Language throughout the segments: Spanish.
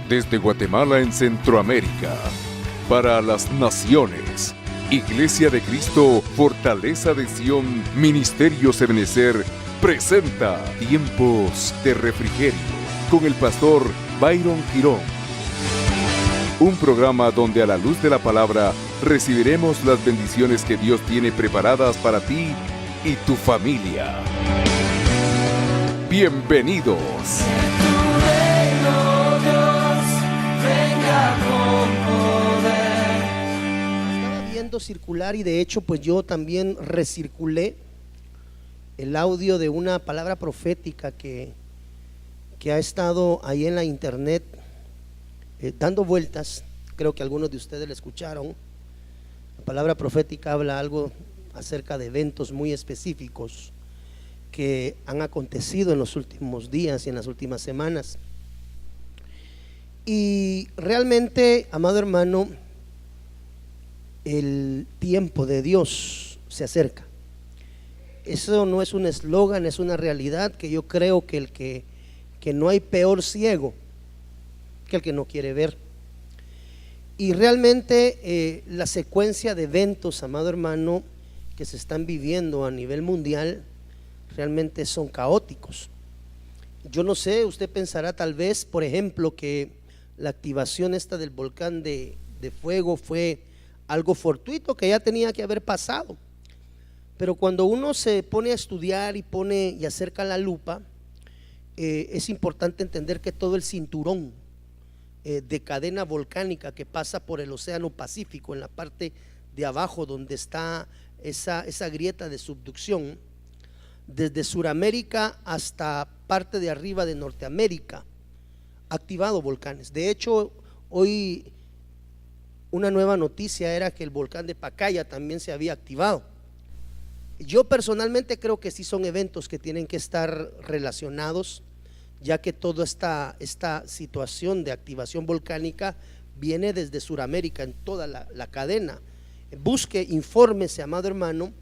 Desde Guatemala en Centroamérica, para las naciones, Iglesia de Cristo, Fortaleza de Sion, Ministerio Ebenecer, presenta Tiempos de Refrigerio con el pastor Byron Girón. Un programa donde a la luz de la palabra recibiremos las bendiciones que Dios tiene preparadas para ti y tu familia. Bienvenidos. Estaba viendo circular y de hecho pues yo también recirculé el audio de una palabra profética que ha estado ahí en la internet dando vueltas. Creo que algunos de ustedes la escucharon. La palabra profética habla algo acerca de eventos muy específicos que han acontecido en los últimos días y en las últimas semanas. Y realmente, amado hermano, el tiempo de Dios se acerca. Eso no es un eslogan, es una realidad que yo creo que no hay peor ciego que el que no quiere ver. Y realmente la secuencia de eventos, amado hermano, que se están viviendo a nivel mundial realmente son caóticos. Yo no sé, usted pensará tal vez, por ejemplo, que la activación esta del volcán de fuego fue algo fortuito que ya tenía que haber pasado. Pero cuando uno se pone a estudiar y acerca la lupa, es importante entender que todo el cinturón de cadena volcánica que pasa por el océano Pacífico en la parte de abajo donde está esa grieta de subducción, desde Suramérica hasta parte de arriba de Norteamérica, ha activado volcanes. De hecho, hoy una nueva noticia era que el volcán de Pacaya también se había activado. Yo personalmente creo que sí son eventos que tienen que estar relacionados, ya que toda esta situación de activación volcánica viene desde Suramérica en toda la cadena. Busque, infórmese, amado hermano,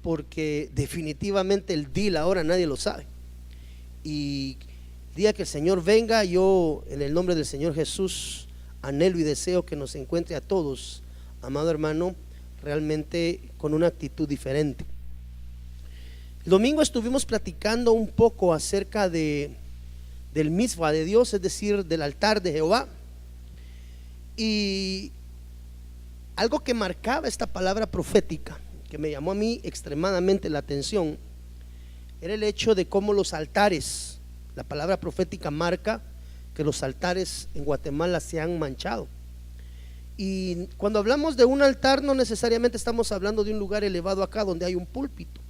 porque definitivamente el deal ahora nadie lo sabe. Y el día que el Señor venga, yo en el nombre del Señor Jesús anhelo y deseo que nos encuentre a todos, amado hermano, realmente con una actitud diferente. El domingo estuvimos platicando un poco acerca del Mizvah de Dios, es decir, del altar de Jehová. Y algo que marcaba esta palabra profética, que me llamó a mí extremadamente la atención, era el hecho de cómo los altares, la palabra profética marca que los altares en Guatemala se han manchado. Y cuando hablamos de un altar, no necesariamente estamos hablando de un lugar elevado acá donde hay un púlpito,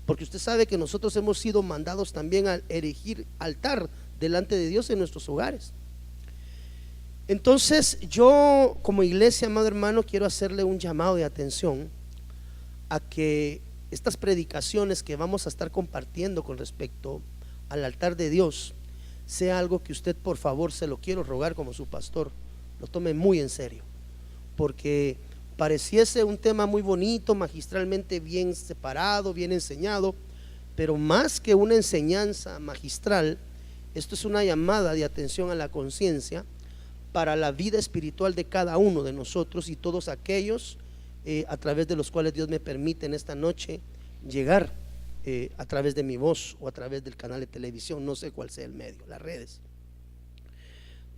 porque usted sabe que nosotros hemos sido mandados también a erigir altar delante de Dios en nuestros hogares. Entonces yo como iglesia, amado hermano, quiero hacerle un llamado de atención a que estas predicaciones que vamos a estar compartiendo con respecto al altar de Dios sea algo que usted, por favor, se lo quiero rogar como su pastor, lo tome muy en serio, porque pareciese un tema muy bonito, magistralmente bien separado, bien enseñado, pero más que una enseñanza magistral, esto es una llamada de atención a la conciencia para la vida espiritual de cada uno de nosotros y todos aquellos a través de los cuales Dios me permite en esta noche llegar a través de mi voz o a través del canal de televisión, no sé cuál sea el medio, las redes.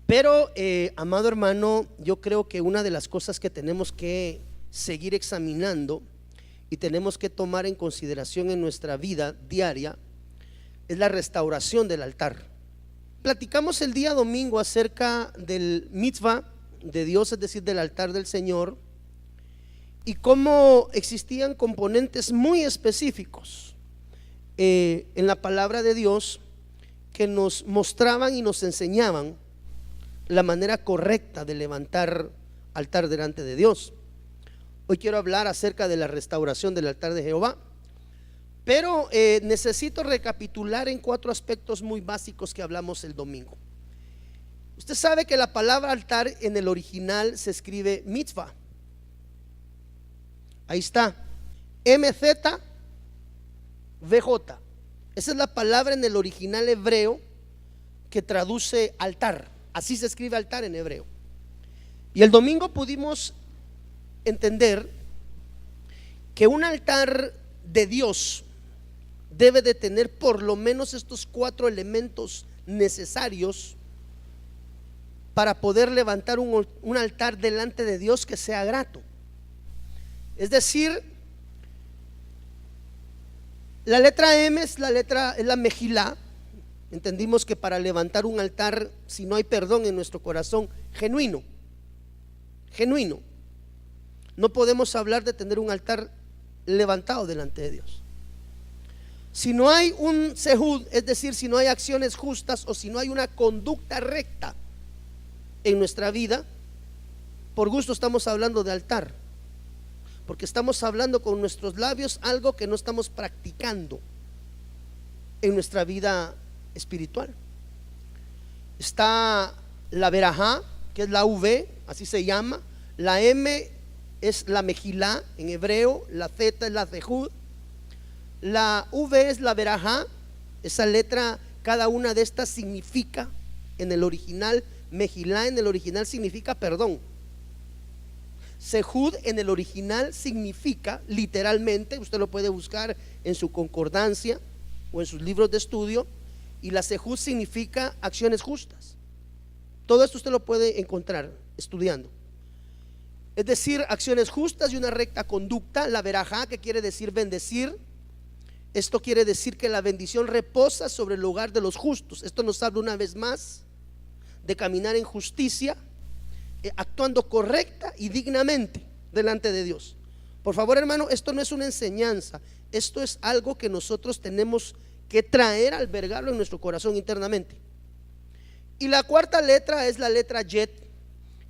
Pero amado hermano, yo creo que una de las cosas que tenemos que seguir examinando y tenemos que tomar en consideración en nuestra vida diaria es la restauración del altar. Platicamos el día domingo acerca del mitzvah de Dios, es decir, del altar del Señor, y cómo existían componentes muy específicos en la palabra de Dios que nos mostraban y nos enseñaban la manera correcta de levantar altar delante de Dios. Hoy quiero hablar acerca de la restauración del altar de Jehová, pero necesito recapitular en 4 aspectos muy básicos que hablamos el domingo. Usted sabe que la palabra altar en el original se escribe mitzvah. Ahí está, MZVJ. Esa es la palabra en el original hebreo que traduce altar. Así se escribe altar en hebreo. Y el domingo pudimos entender que un altar de Dios debe de tener por lo menos estos 4 elementos necesarios para poder levantar un altar delante de Dios que sea grato. Es decir, la letra M es la mejilá. Entendimos que para levantar un altar, si no hay perdón en nuestro corazón genuino, no podemos hablar de tener un altar levantado delante de Dios. Si no hay un sehud, es decir, si no hay acciones justas o si no hay una conducta recta en nuestra vida, por gusto estamos hablando de altar, porque estamos hablando con nuestros labios algo que no estamos practicando en nuestra vida espiritual. Está la verajá, que es la V, así se llama. La M es la mejilá en hebreo, la Z es la zehud, la V es la verajá. Esa letra, cada una de estas significa en el original, mejilá en el original significa perdón. Sehud en el original significa literalmente, usted lo puede buscar en su concordancia o en sus libros de estudio, y la sehud significa acciones justas. Todo esto usted lo puede encontrar estudiando. Es decir, acciones justas y una recta conducta. La verajá, que quiere decir bendecir, esto quiere decir que la bendición reposa sobre el hogar de los justos. Esto nos habla una vez más de caminar en justicia, actuando correcta y dignamente delante de Dios. Por favor, hermano, esto no es una enseñanza, esto es algo que nosotros tenemos que traer, albergarlo en nuestro corazón internamente. Y la cuarta letra es la letra Yet,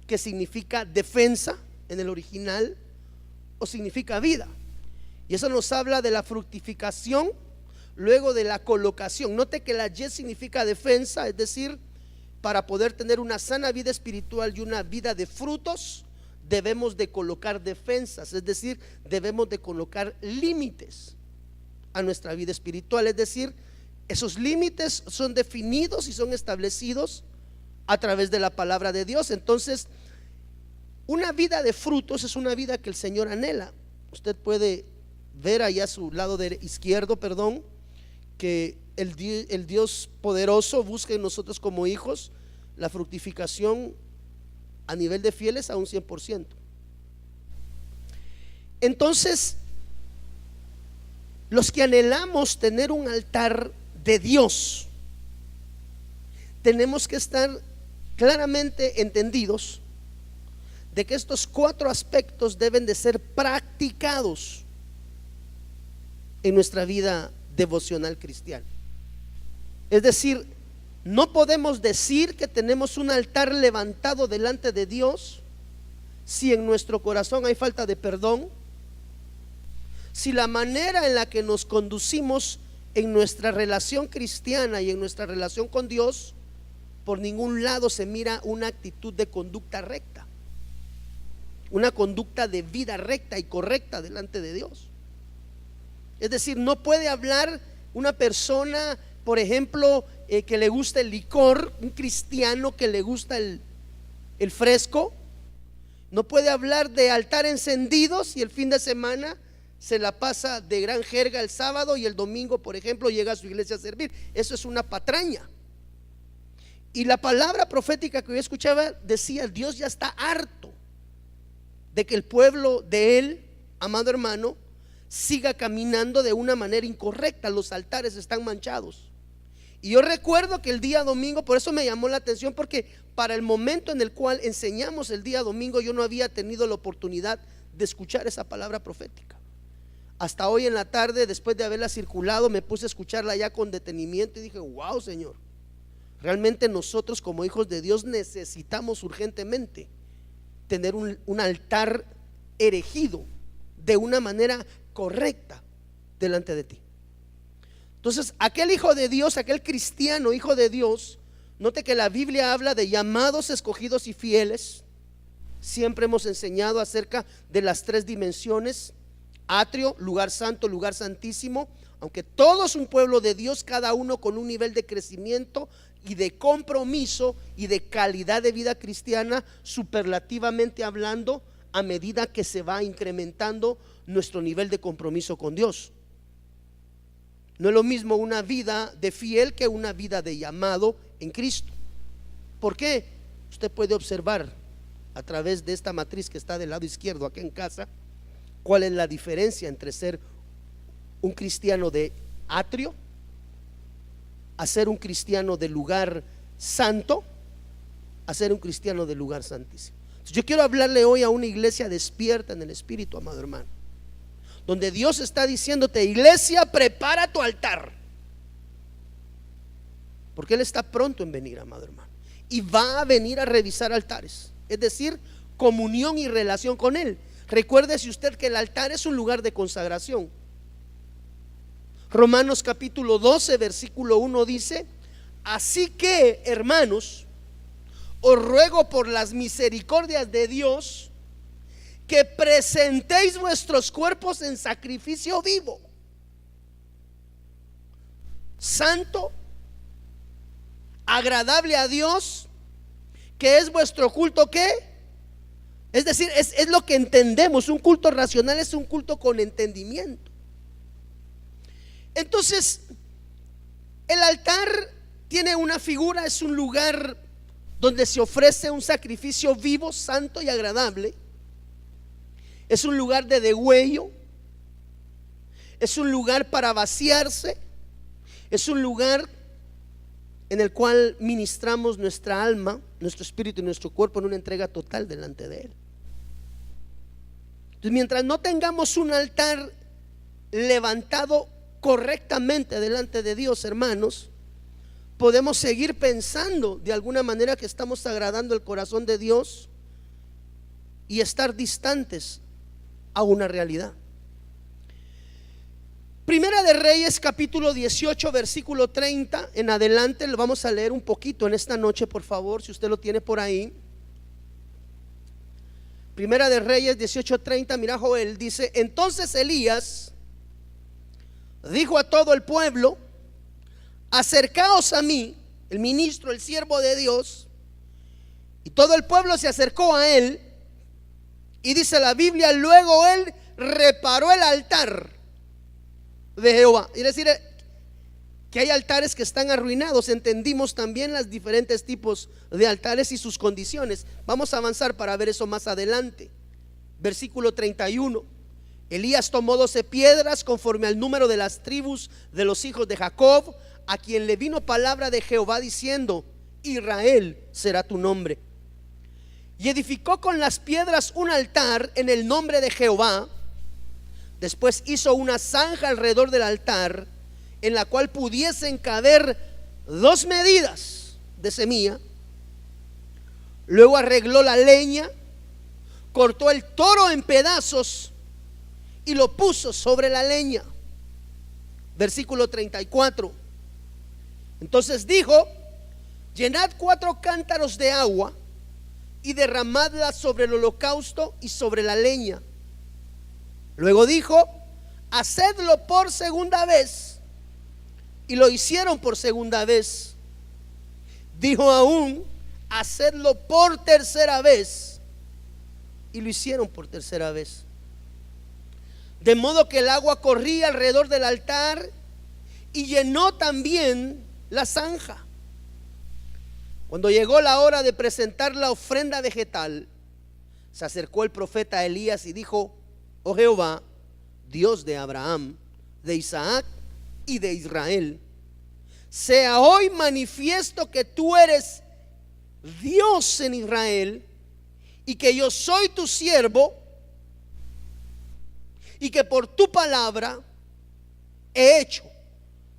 que significa defensa en el original, o significa vida. Y eso nos habla de la fructificación luego de la colocación. Note que la Yet significa defensa, es decir, para poder tener una sana vida espiritual y una vida de frutos, debemos de colocar defensas, es decir, debemos de colocar límites a nuestra vida espiritual. Es decir, esos límites son definidos y son establecidos a través de la palabra de Dios. Entonces, una vida de frutos es una vida que el Señor anhela. Usted puede ver allá a su lado izquierdo, que el Dios poderoso busca en nosotros como hijos la fructificación a nivel de fieles a un 100%. Entonces, los que anhelamos tener un altar de Dios, tenemos que estar claramente entendidos de que estos 4 aspectos deben de ser practicados en nuestra vida devocional cristiana. Es decir, no podemos decir que tenemos un altar levantado delante de Dios si en nuestro corazón hay falta de perdón, si la manera en la que nos conducimos en nuestra relación cristiana y en nuestra relación con Dios, por ningún lado se mira una actitud de conducta recta, una conducta de vida recta y correcta delante de Dios. Es decir, no puede hablar una persona, por ejemplo, que le gusta el licor, un cristiano que le gusta el fresco, no puede hablar de altar encendidos y el fin de semana se la pasa de gran jerga el sábado y el domingo, por ejemplo, llega a su iglesia a servir. Eso es una patraña. Y la palabra profética que yo escuchaba decía: Dios ya está harto de que el pueblo de Él, amado hermano, siga caminando de una manera incorrecta. Los altares están manchados. Y yo recuerdo que el día domingo, por eso me llamó la atención, porque para el momento en el cual enseñamos el día domingo, yo no había tenido la oportunidad de escuchar esa palabra profética. Hasta hoy en la tarde, después de haberla circulado, me puse a escucharla ya con detenimiento y dije: wow, Señor, realmente nosotros como hijos de Dios necesitamos urgentemente tener un altar erigido de una manera correcta delante de ti. Entonces, aquel hijo de Dios, aquel cristiano hijo de Dios, note que la Biblia habla de llamados, escogidos y fieles. Siempre hemos enseñado acerca de las 3 dimensiones: atrio, lugar santo, lugar santísimo. Aunque todos un pueblo de Dios, cada uno con un nivel de crecimiento, y de compromiso y de calidad de vida cristiana, superlativamente hablando, a medida que se va incrementando nuestro nivel de compromiso con Dios. No es lo mismo una vida de fiel que una vida de llamado en Cristo. ¿Por qué? Usted puede observar a través de esta matriz que está del lado izquierdo aquí en casa, cuál es la diferencia entre ser un cristiano de atrio a ser un cristiano de lugar santo, a ser un cristiano de lugar santísimo. Yo quiero hablarle hoy a una iglesia despierta en el Espíritu, amado hermano, donde Dios está diciéndote: iglesia, prepara tu altar, porque Él está pronto en venir, amado hermano, y va a venir a revisar altares, es decir, comunión y relación con Él. Recuérdese usted que el altar es un lugar de consagración. Romanos capítulo 12 versículo 1 dice: así que, hermanos, os ruego por las misericordias de Dios que presentéis vuestros cuerpos en sacrificio vivo, santo, agradable a Dios, que es vuestro culto. ¿Qué? Es decir, es lo que entendemos. Un culto racional es un culto con entendimiento. Entonces, el altar tiene una figura, es un lugar donde se ofrece un sacrificio vivo, santo y agradable. Es un lugar de degüello, es un lugar para vaciarse, es un lugar en el cual ministramos nuestra alma, nuestro espíritu y nuestro cuerpo en una entrega total delante de Él. Entonces, mientras no tengamos un altar levantado correctamente delante de Dios, hermanos, podemos seguir pensando de alguna manera que estamos agradando el corazón de Dios y estar distantes a una realidad. Primera de Reyes capítulo 18 versículo 30 en adelante, lo vamos a leer un poquito en esta noche, por favor, si usted lo tiene por ahí. Primera de Reyes 18:30, mira, Joel dice: entonces Elías dijo a todo el pueblo: acercaos a mí, el ministro, el siervo de Dios. Y todo el pueblo se acercó a él, y dice la Biblia: luego él reparó el altar de Jehová. Es decir, que hay altares que están arruinados. Entendimos también los diferentes tipos de altares y sus condiciones. Vamos a avanzar para ver eso más adelante. Versículo 31: Elías tomó 12 piedras conforme al número de las tribus de los hijos de Jacob, a quien le vino palabra de Jehová diciendo: Israel será tu nombre. Y edificó con las piedras un altar en el nombre de Jehová. Después hizo una zanja alrededor del altar, en la cual pudiesen caber 2 medidas de semilla. Luego arregló la leña, cortó el toro en pedazos y lo puso sobre la leña. Versículo 34: entonces dijo: llenad 4 cántaros de agua y derramadla sobre el holocausto y sobre la leña. Luego dijo: hacedlo por segunda vez. Y lo hicieron por segunda vez. Dijo aún: hacedlo por tercera vez. Y lo hicieron por tercera vez. De modo que el agua corría alrededor del altar y llenó también la zanja. Cuando llegó la hora de presentar la ofrenda vegetal, se acercó el profeta Elías y dijo: oh Jehová, Dios de Abraham, de Isaac y de Israel, sea hoy manifiesto que tú eres Dios en Israel, y que yo soy tu siervo, y que por tu palabra he hecho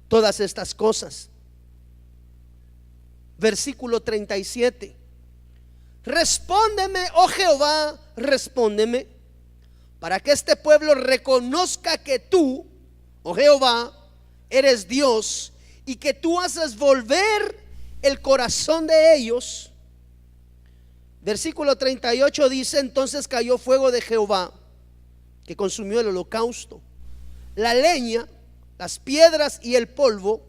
todas estas cosas. Versículo 37: respóndeme, oh Jehová, respóndeme, para que este pueblo reconozca que tú, oh Jehová, eres Dios, y que tú haces volver el corazón de ellos. Versículo 38 dice: entonces cayó fuego de Jehová, que consumió el holocausto, la leña, las piedras y el polvo,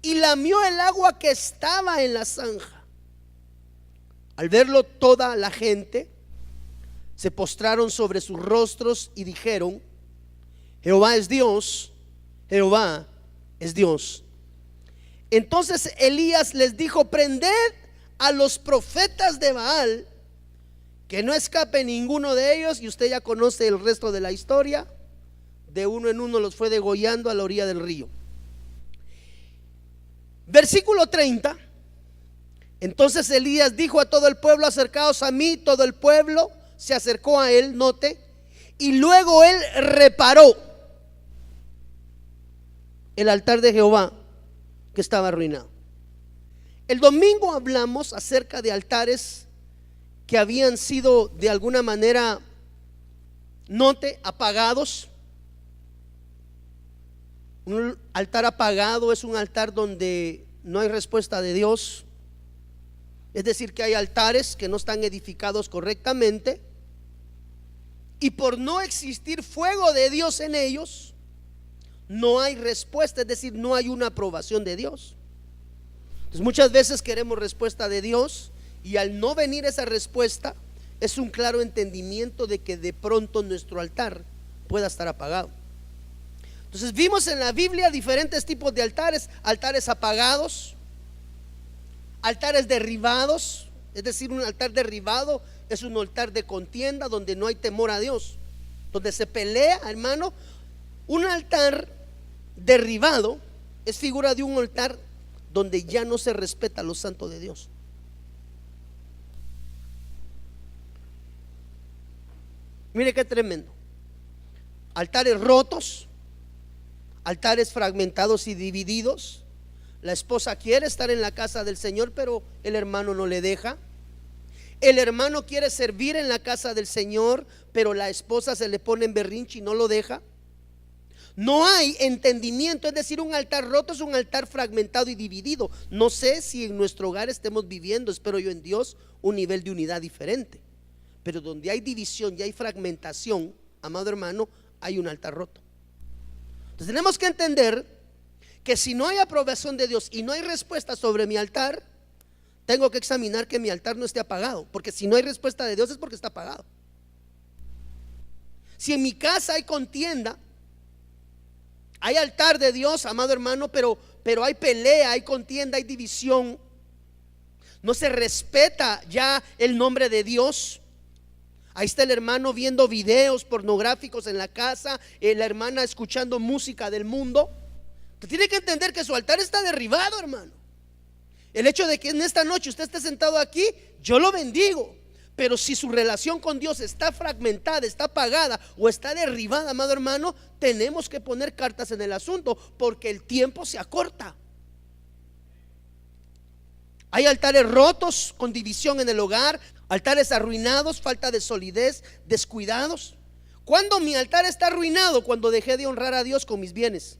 y lamió el agua que estaba en la zanja. Al verlo toda la gente se postraron sobre sus rostros y dijeron: Jehová es Dios, Jehová es Dios. Entonces Elías les dijo: prended a los profetas de Baal, que no escape ninguno de ellos. Y usted ya conoce el resto de la historia. De uno en uno los fue degollando a la orilla del río. Versículo 30. Entonces Elías dijo a todo el pueblo: acercaos a mí. Todo el pueblo se acercó a él, note, y luego él reparó el altar de Jehová que estaba arruinado. El domingo hablamos acerca de altares que habían sido de alguna manera, note, apagados. Un altar apagado es un altar donde no hay respuesta de Dios. Es decir, que hay altares que no están edificados correctamente, y por no existir fuego de Dios en ellos, no hay respuesta, es decir, no hay una aprobación de Dios. Entonces muchas veces queremos respuesta de Dios, y al no venir esa respuesta es un claro entendimiento de que de pronto nuestro altar pueda estar apagado. Entonces vimos en la Biblia diferentes tipos de altares: altares apagados, altares derribados. Es decir, un altar derribado es un altar de contienda, donde no hay temor a Dios, donde se pelea, hermano. Un altar derribado es figura de un altar donde ya no se respeta lo santo de Dios. Mire qué tremendo. Altares rotos, altares fragmentados y divididos. La esposa quiere estar en la casa del Señor, pero el hermano no le deja. El hermano quiere servir en la casa del Señor, pero la esposa se le pone en berrinche y no lo deja. No hay entendimiento, es decir, un altar roto es un altar fragmentado y dividido. No sé si en nuestro hogar estemos viviendo, espero yo en Dios, un nivel de unidad diferente. Pero donde hay división y hay fragmentación, amado hermano, hay un altar roto. Entonces tenemos que entender que si no hay aprobación de Dios y no hay respuesta sobre mi altar, tengo que examinar que mi altar no esté apagado, porque si no hay respuesta de Dios es porque está apagado. Si en mi casa hay contienda, hay altar de Dios, amado hermano, pero hay pelea, hay contienda, hay división, no se respeta ya el nombre de Dios. Ahí está el hermano viendo videos pornográficos en la casa, la hermana escuchando música del mundo. Usted tiene que entender que su altar está derribado, hermano. El hecho de que en esta noche usted esté sentado aquí, yo lo bendigo. Pero si su relación con Dios está fragmentada, está apagada o está derribada, amado hermano, tenemos que poner cartas en el asunto, porque el tiempo se acorta. Hay altares rotos con división en el hogar, altares arruinados, falta de solidez, descuidados. ¿Cuándo mi altar está arruinado? Cuando dejé de honrar a Dios con mis bienes,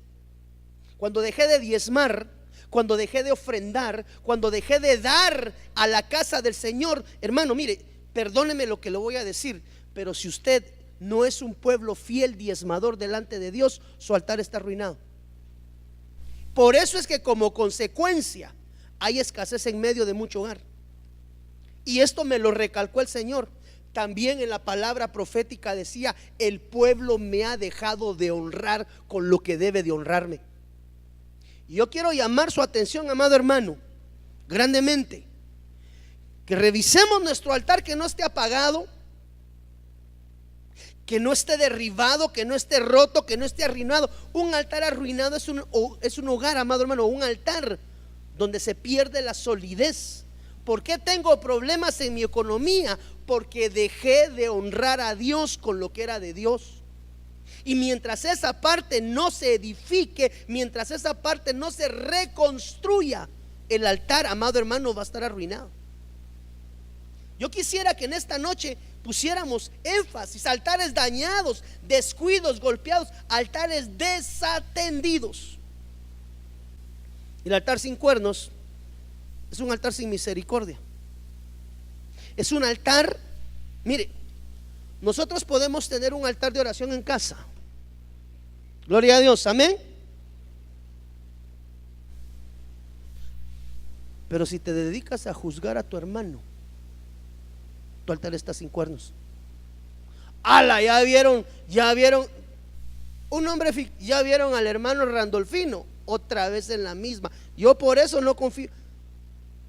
cuando dejé de diezmar, cuando dejé de ofrendar, cuando dejé de dar a la casa del Señor. Hermano, mire, perdóneme lo que le voy a decir, pero si usted no es un pueblo fiel diezmador delante de Dios, su altar está arruinado. Por eso es que como consecuencia hay escasez en medio de mucho hogar. Y esto me lo recalcó el Señor. También en la palabra profética decía: el pueblo me ha dejado de honrar con lo que debe de honrarme. Y yo quiero llamar su atención, amado hermano, grandemente, que revisemos nuestro altar, que no esté apagado, que no esté derribado, que no esté roto, que no esté arruinado. Un altar arruinado es un hogar, amado hermano, un altar donde se pierde la solidez. ¿Por qué tengo problemas en mi economía? Porque dejé de honrar a Dios con lo que era de Dios. Y mientras esa parte no se edifique, mientras esa parte no se reconstruya, el altar, amado hermano, va a estar arruinado. Yo quisiera que en esta noche pusiéramos énfasis: altares dañados, descuidos, golpeados, altares desatendidos. Y el altar sin cuernos es un altar sin misericordia. Es un altar, mire, nosotros podemos tener un altar de oración en casa. Gloria a Dios, amén. Pero si te dedicas a juzgar a tu hermano, tu altar está sin cuernos. ¡Hala! Ya vieron, un hombre, ya vieron al hermano Randolfino, otra vez en la misma. Yo por eso no confío.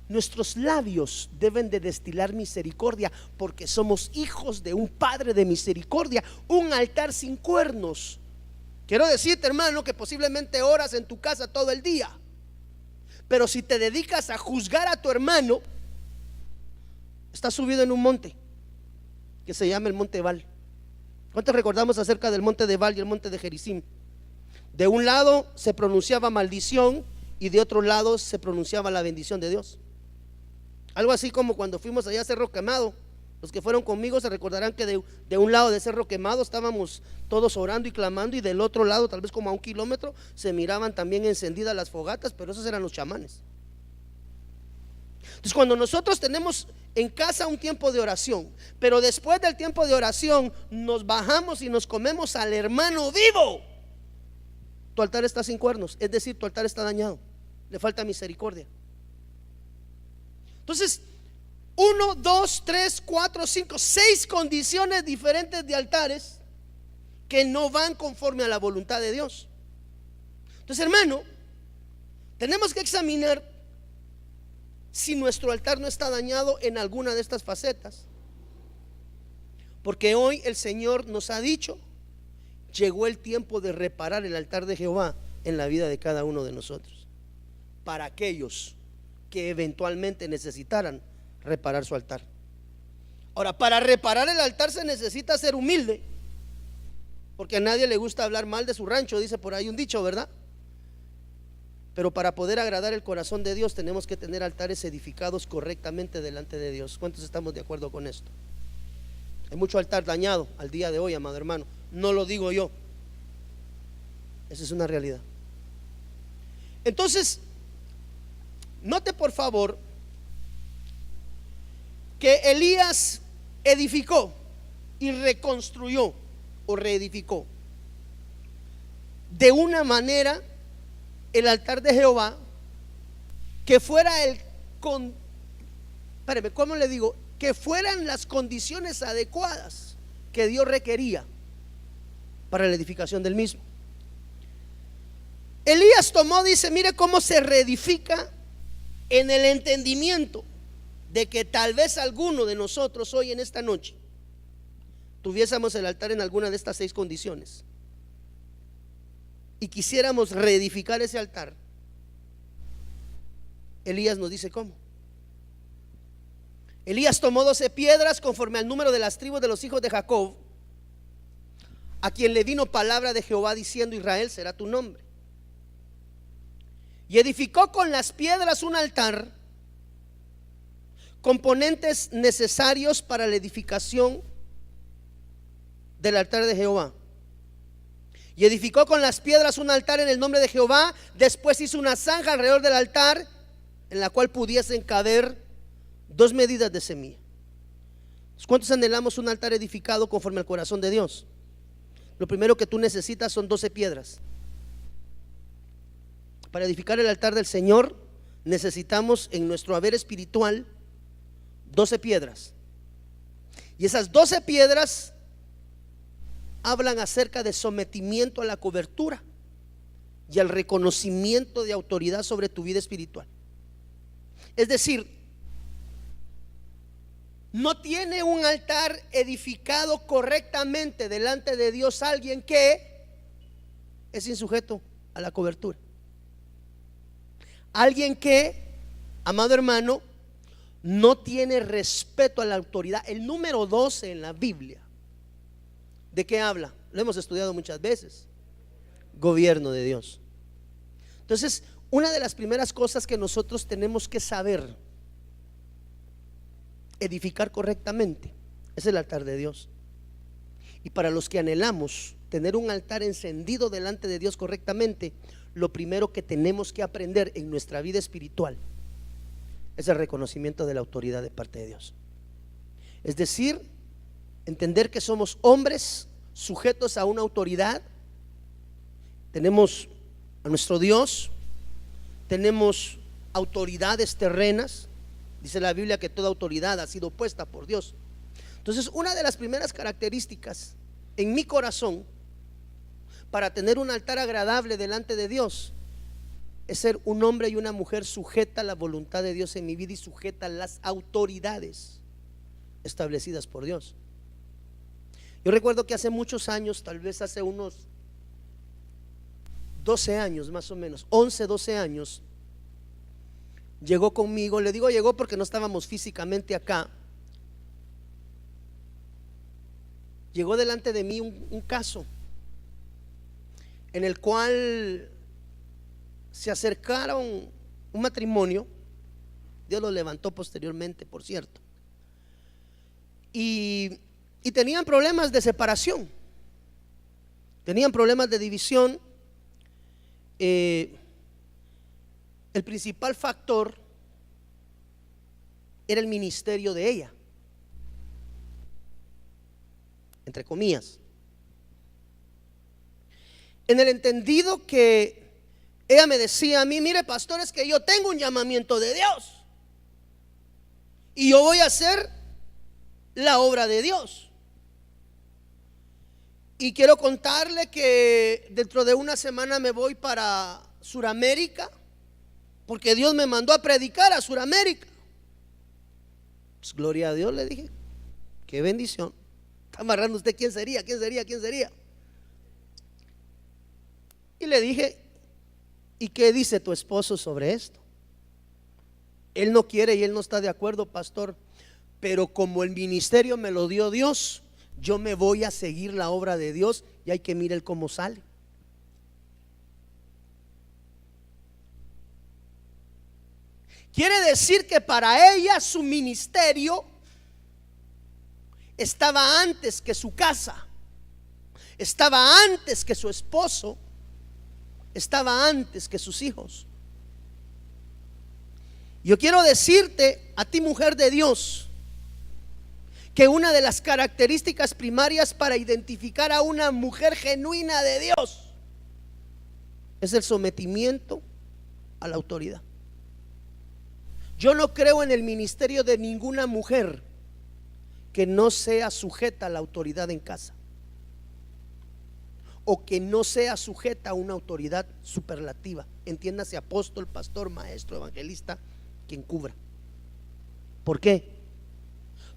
Nuestros labios deben de destilar misericordia, porque somos hijos de un Padre de misericordia. Un altar sin cuernos. Quiero decirte, hermano, que posiblemente oras en tu casa todo el día, pero si te dedicas a juzgar a tu hermano, estás subido en un monte que se llama el monte Ebal. ¿Cuántos recordamos acerca del monte de Ebal y el monte de Gerizim? De un lado se pronunciaba maldición y de otro lado se pronunciaba la bendición de Dios. Algo así como cuando fuimos allá a Cerro Quemado. Los que fueron conmigo se recordarán que de un lado de Cerro Quemado estábamos todos orando y clamando, y del otro lado, tal vez como a 1 kilómetro, se miraban también encendidas las fogatas, pero esos eran los chamanes. Entonces, cuando nosotros tenemos en casa un tiempo de oración, pero después del tiempo de oración nos bajamos y nos comemos al hermano vivo, tu altar está sin cuernos, es decir, tu altar está dañado, le falta misericordia. Entonces, 1, 2, 3, 4, 5, 6 condiciones diferentes de altares que no van conforme a la voluntad de Dios. Entonces, hermano, tenemos que examinar si nuestro altar no está dañado en alguna de estas facetas, porque hoy el Señor nos ha dicho: llegó el tiempo de reparar el altar de Jehová en la vida de cada uno de nosotros, para aquellos que eventualmente necesitaran reparar su altar. Ahora, para reparar el altar se necesita ser humilde, porque a nadie le gusta hablar mal de su rancho, dice por ahí un dicho, ¿verdad? Pero para poder agradar el corazón de Dios tenemos que tener altares edificados correctamente delante de Dios. ¿Cuántos estamos de acuerdo con esto? Hay mucho altar dañado al día de hoy, amado hermano. No lo digo yo, esa es una realidad. Entonces, note por favor que Elías edificó y reconstruyó o reedificó de una manera el altar de Jehová que fuera ¿cómo le digo? Que fueran las condiciones adecuadas que Dios requería para la edificación del mismo. Elías tomó, dice, mire cómo se reedifica en el entendimiento de que tal vez alguno de nosotros hoy en esta noche tuviésemos el altar en alguna de estas 6 condiciones y quisiéramos reedificar ese altar. Elías nos dice cómo. Elías tomó 12 piedras conforme al número de las tribus de los hijos de Jacob, a quien le vino palabra de Jehová diciendo: Israel será tu nombre. Y edificó con las piedras un altar, componentes necesarios para la edificación del altar de Jehová. Y edificó con las piedras un altar en el nombre de Jehová. Después hizo una zanja alrededor del altar, en la cual pudiesen caber 2 medidas de semilla. ¿Cuántos anhelamos un altar edificado conforme al corazón de Dios? Lo primero que tú necesitas son 12 piedras. Para edificar el altar del Señor necesitamos en nuestro haber espiritual 12 piedras. Y esas 12 piedras hablan acerca de sometimiento a la cobertura y al reconocimiento de autoridad sobre tu vida espiritual. Es decir, no tiene un altar edificado correctamente delante de Dios alguien que es insujeto a la cobertura. Alguien que, amado hermano, no tiene respeto a la autoridad. El número 12 en la Biblia, ¿de qué habla? Lo hemos estudiado muchas veces. Gobierno de Dios. Entonces, una de las primeras cosas que nosotros tenemos que saber edificar correctamente es el altar de Dios. Y para los que anhelamos tener un altar encendido delante de Dios correctamente, lo primero que tenemos que aprender en nuestra vida espiritual es el reconocimiento de la autoridad de parte de Dios. Es decir, entender que somos hombres sujetos a una autoridad. Tenemos a nuestro Dios, tenemos autoridades terrenas. Dice la Biblia que toda autoridad ha sido puesta por Dios. Entonces, una de las primeras características en mi corazón para tener un altar agradable delante de Dios es ser un hombre y una mujer sujeta a la voluntad de Dios en mi vida y sujeta a las autoridades establecidas por Dios. Yo recuerdo que hace muchos años, tal vez hace unos 12 años más o menos, 11, 12 años, llegó conmigo, le digo llegó porque no estábamos físicamente acá. Llegó delante de mí un caso en el cual se acercaron un matrimonio. Dios lo levantó posteriormente, por cierto, y tenían problemas de separación, tenían problemas de división. El principal factor era el ministerio de ella, entre comillas, en el entendido que ella me decía a mí: mire, pastor, es que yo tengo un llamamiento de Dios y yo voy a hacer la obra de Dios. Y quiero contarle que dentro de una semana me voy para Suramérica, porque Dios me mandó a predicar a Suramérica. Pues gloria a Dios, le dije, qué bendición. Está amarrando usted, ¿quién sería? ¿Quién sería? ¿Quién sería? Y le dije: ¿y qué dice tu esposo sobre esto? Él no quiere y él no está de acuerdo, pastor, pero como el ministerio me lo dio Dios, yo me voy a seguir la obra de Dios y hay que mirar cómo sale. Quiere decir que para ella su ministerio estaba antes que su casa, estaba antes que su esposo, estaba antes que sus hijos. Yo quiero decirte a ti, mujer de Dios, que una de las características primarias para identificar a una mujer genuina de Dios es el sometimiento a la autoridad. Yo no creo en el ministerio de ninguna mujer que no sea sujeta a la autoridad en casa, o que no sea sujeta a una autoridad superlativa, entiéndase apóstol, pastor, maestro, evangelista, quien cubra. ¿Por qué?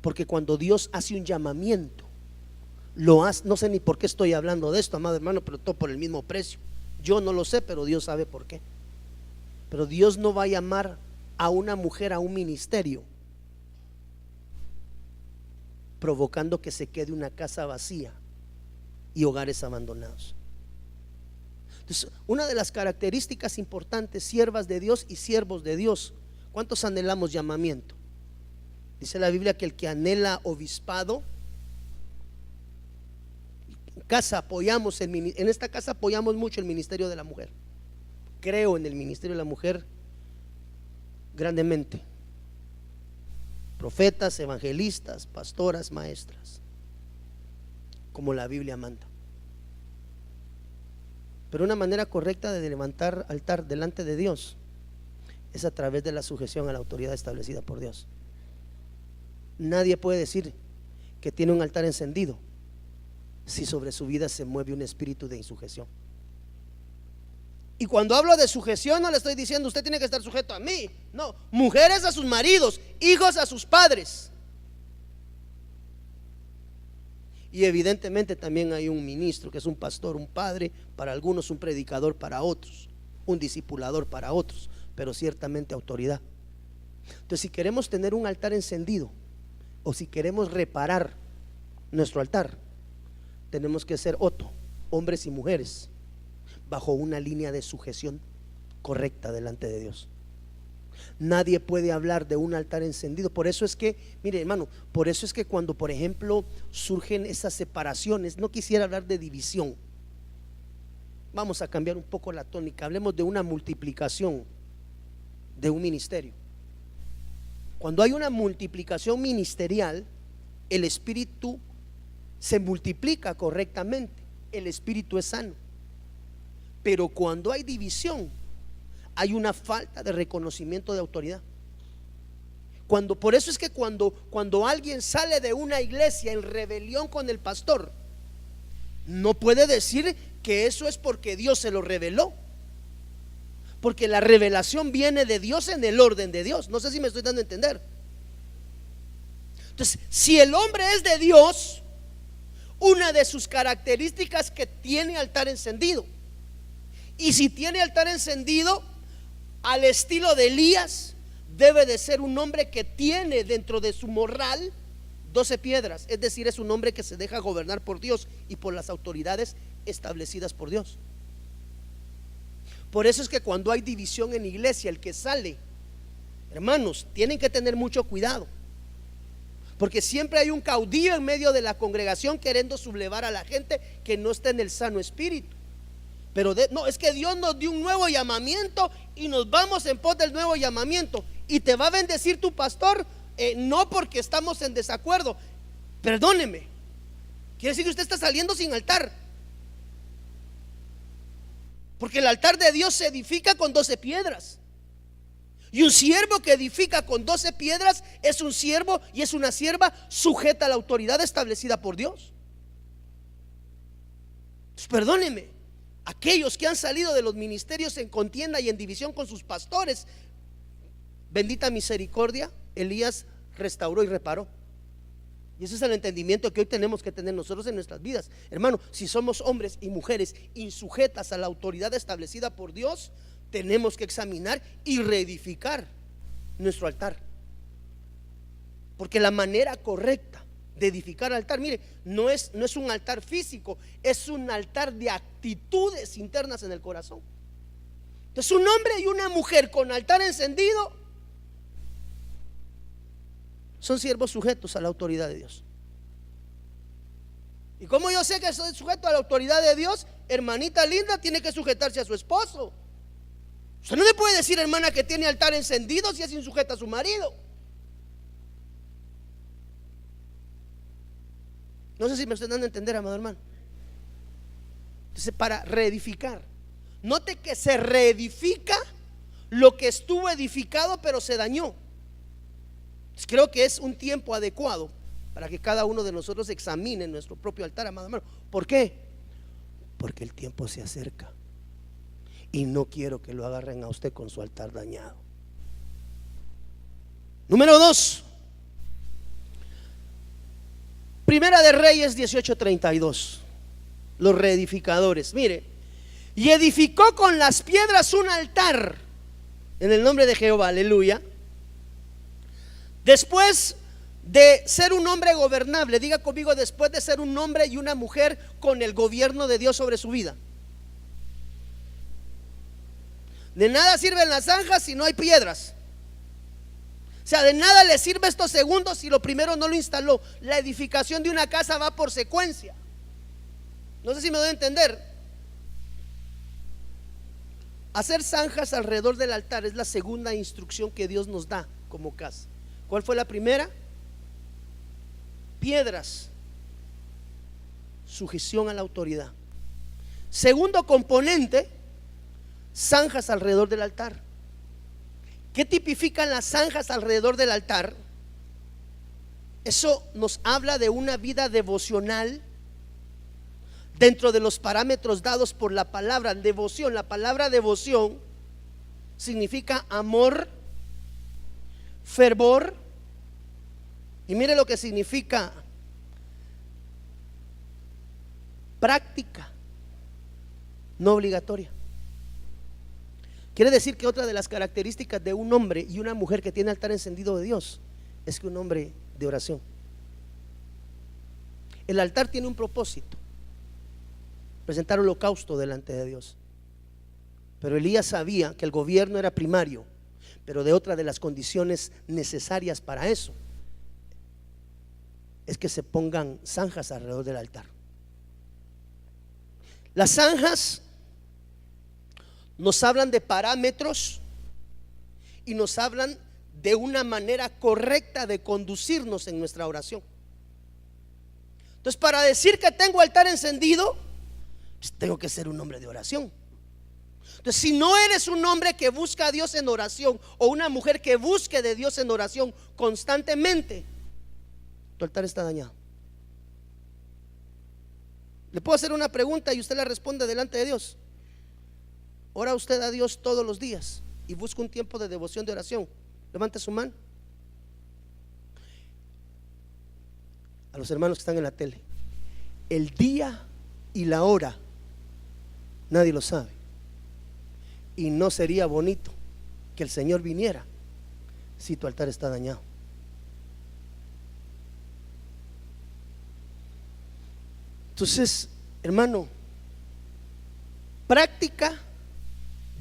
Porque cuando Dios hace un llamamiento, lo hace, no sé ni por qué estoy hablando de esto, amado hermano, pero todo por el mismo precio. Yo no lo sé, pero Dios sabe por qué. Pero Dios no va a llamar a una mujer a un ministerio provocando que se quede una casa vacía y hogares abandonados. Entonces, una de las características importantes, siervas de Dios y siervos de Dios, ¿cuántos anhelamos llamamiento? Dice la Biblia que el que anhela obispado, en casa apoyamos en esta casa apoyamos mucho el ministerio de la mujer. Creo en el ministerio de la mujer grandemente. Profetas, evangelistas, pastoras, maestras, como la Biblia manda. Pero una manera correcta de levantar altar delante de Dios es a través de la sujeción a la autoridad establecida por Dios. Nadie puede decir que tiene un altar encendido si sobre su vida se mueve un espíritu de insujeción. Y cuando hablo de sujeción, no le estoy diciendo usted tiene que estar sujeto a mí. No, mujeres a sus maridos, hijos a sus padres. Y evidentemente también hay un ministro que es un pastor, un padre para algunos, un predicador para otros, un discipulador para otros, pero ciertamente autoridad. Entonces, si queremos tener un altar encendido o si queremos reparar nuestro altar, tenemos que ser hombres y mujeres bajo una línea de sujeción correcta delante de Dios. Nadie puede hablar de un altar encendido. Por eso es que, mire hermano, por eso es que cuando por ejemplo surgen esas separaciones, no quisiera hablar de división, vamos a cambiar un poco la tónica, hablemos de una multiplicación de un ministerio. Cuando hay una multiplicación ministerial, el espíritu se multiplica correctamente, el espíritu es sano. Pero cuando hay división, hay una falta de reconocimiento de autoridad. Por eso es que cuando alguien sale de una iglesia en rebelión con el pastor, no puede decir que eso es porque Dios se lo reveló, porque la revelación viene de Dios en el orden de Dios. No sé si me estoy dando a entender. Entonces, si el hombre es de Dios, una de sus características que tiene altar encendido. Y si tiene altar encendido al estilo de Elías, debe de ser un hombre que tiene dentro de su morral 12 piedras. Es decir, es un hombre que se deja gobernar por Dios y por las autoridades establecidas por Dios. Por eso es que cuando hay división en iglesia, el que sale, hermanos, tienen que tener mucho cuidado, porque siempre hay un caudillo en medio de la congregación queriendo sublevar a la gente que no está en el sano espíritu. Pero no, es que Dios nos dio un nuevo llamamiento y nos vamos en pos del nuevo llamamiento, y te va a bendecir tu pastor, no porque estamos en desacuerdo. Perdóneme, quiere decir que usted está saliendo sin altar, porque el altar de Dios se edifica con 12 piedras. Y un siervo que edifica con 12 piedras es un siervo y es una sierva sujeta a la autoridad establecida por Dios. Pues perdóneme, aquellos que han salido de los ministerios en contienda y en división con sus pastores, bendita misericordia, Elías restauró y reparó. Y ese es el entendimiento que hoy tenemos que tener nosotros en nuestras vidas. Hermano, si somos hombres y mujeres insujetas a la autoridad establecida por Dios, tenemos que examinar y reedificar nuestro altar, porque la manera correcta de edificar altar, mire, no es un altar físico, es un altar de actitudes internas en el corazón. Entonces, un hombre y una mujer con altar encendido son siervos sujetos a la autoridad de Dios. ¿Y cómo yo sé que soy sujeto a la autoridad de Dios? Hermanita linda, tiene que sujetarse a su esposo. Usted no le puede decir, hermana, que tiene altar encendido si es insujeta a su marido. No sé si me estoy dando a entender, amado hermano. Entonces, para reedificar, note que se reedifica lo que estuvo edificado pero se dañó. Entonces, creo que es un tiempo adecuado para que cada uno de nosotros examine nuestro propio altar, amado hermano. ¿Por qué? Porque el tiempo se acerca y no quiero que lo agarren a usted con su altar dañado. Número 2, Primera de Reyes 18:32. Los reedificadores. Mire, y edificó con las piedras un altar en el nombre de Jehová, aleluya. Después de ser un hombre gobernable, diga conmigo, después de ser un hombre y una mujer con el gobierno de Dios sobre su vida. De nada sirven las zanjas si no hay piedras. O sea, de nada le sirve estos segundos si lo primero no lo instaló. La edificación de una casa va por secuencia. No sé si me doy a entender. Hacer zanjas alrededor del altar es la segunda instrucción que Dios nos da como casa. ¿Cuál fue la primera? Piedras, sujeción a la autoridad. Segundo componente, zanjas alrededor del altar. ¿Qué tipifican las zanjas alrededor del altar? Eso nos habla de una vida devocional dentro de los parámetros dados por la palabra devoción. La palabra devoción significa amor, fervor, y mire lo que significa práctica, no obligatoria. Quiere decir que otra de las características de un hombre y una mujer que tiene altar encendido de Dios es que un hombre de oración. El altar tiene un propósito: presentar holocausto delante de Dios. Pero Elías sabía que el gobierno era primario, pero de otra de las condiciones necesarias para eso es que se pongan zanjas alrededor del altar. Las zanjas nos hablan de parámetros y nos hablan de una manera correcta de conducirnos en nuestra oración. Entonces, para decir que tengo altar encendido, pues tengo que ser un hombre de oración. Entonces, si no eres un hombre que busca a Dios en oración, o una mujer que busque de Dios en oración constantemente, tu altar está dañado. Le puedo hacer una pregunta y usted la responde delante de Dios. ¿Ora usted a Dios todos los días y busca un tiempo de devoción, de oración? Levante su mano. A los hermanos que están en la tele, el día y la hora nadie lo sabe, y no sería bonito que el Señor viniera si tu altar está dañado. Entonces, hermano, práctica